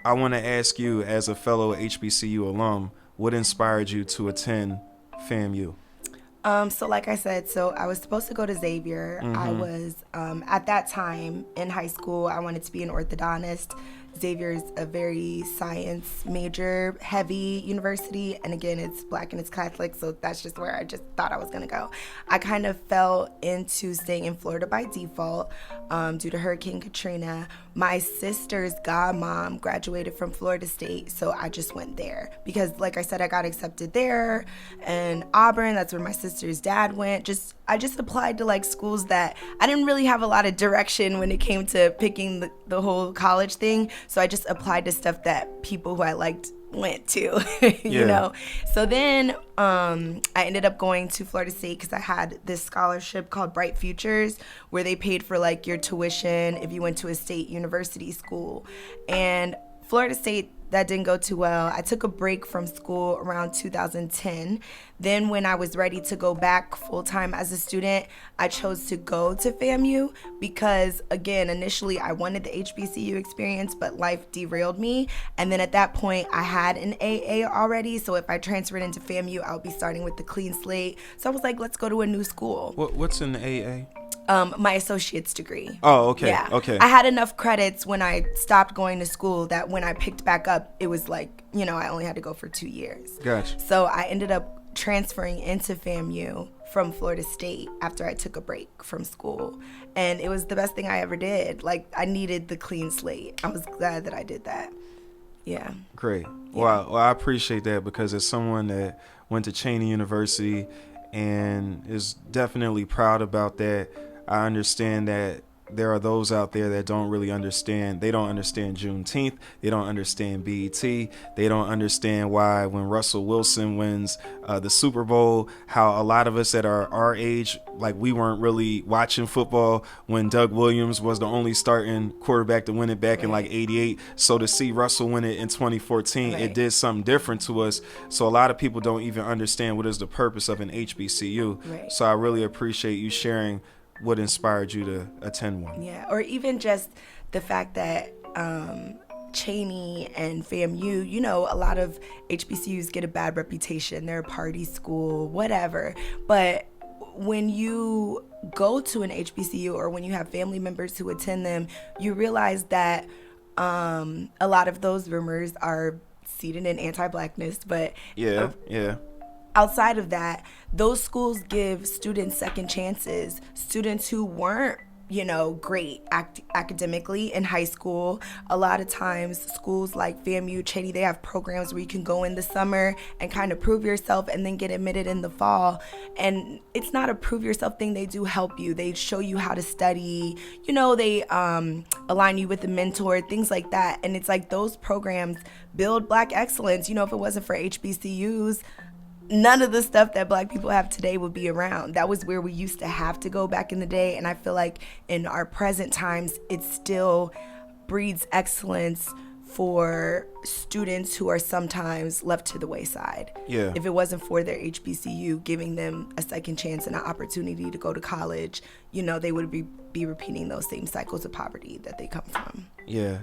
I want to ask you, as a fellow HBCU alum, what inspired you to attend FAMU? So like I said, so I was supposed to go to Xavier. I Mm-hmm. was at that time in high school. I wanted to be an orthodontist. Xavier's a very science major heavy university, and again, it's black and it's Catholic, so that's just where I just thought I was gonna go. I kind of fell into staying in Florida by default due to Hurricane Katrina. My sister's godmom graduated from Florida State, so I just went there because, like I said, I got accepted there, and Auburn. That's where my sister's dad went. I just applied to like schools that I didn't really have a lot of direction when it came to picking the whole college thing. So I just applied to stuff that people who I liked went to, you Yeah. know. So then I ended up going to Florida State because I had this scholarship called Bright Futures where they paid for like your tuition if you went to a state university school. And Florida State, that didn't go too well. I took a break from school around 2010. Then when I was ready to go back full time as a student, I chose to go to FAMU because, again, initially I wanted the HBCU experience, but life derailed me. And then at that point, I had an AA already. So if I transferred into FAMU, I would be starting with the clean slate. So I was like, let's go to a new school. What's in the AA? My associate's degree. Oh, okay. Yeah. Okay. I had enough credits when I stopped going to school that when I picked back up, it was like, I only had to go for 2 years. Gotcha. So I ended up transferring into FAMU from Florida State after I took a break from school. And it was the best thing I ever did. Like, I needed the clean slate. I was glad that I did that. Yeah. Great. Well, I appreciate that because as someone that went to Cheney University and is definitely proud about that, I understand that there are those out there that don't really understand. They don't understand Juneteenth. They don't understand BET. They don't understand why when Russell Wilson wins the Super Bowl, how a lot of us that are our age, like we weren't really watching football when Doug Williams was the only starting quarterback to win it back in like '88. So to see Russell win it in 2014, it did something different to us. So a lot of people don't even understand what is the purpose of an HBCU. Right. So I really appreciate you sharing what inspired you to attend one. Yeah, or even just the fact that Cheney and FAMU, a lot of HBCUs get a bad reputation. They're a party school, whatever. But when you go to an HBCU or when you have family members who attend them, you realize that a lot of those rumors are seated in anti-blackness, but Yeah. outside of that, those schools give students second chances. Students who weren't, great academically in high school. A lot of times, schools like FAMU, Cheney, they have programs where you can go in the summer and kind of prove yourself and then get admitted in the fall. And it's not a prove yourself thing. They do help you. They show you how to study. They align you with a mentor, things like that. And it's like those programs build Black excellence. If it wasn't for HBCUs, none of the stuff that Black people have today would be around. That was where we used to have to go back in the day. And I feel like in our present times, it still breeds excellence for students who are sometimes left to the wayside. Yeah. If it wasn't for their HBCU giving them a second chance and an opportunity to go to college, they would be repeating those same cycles of poverty that they come from. Yeah.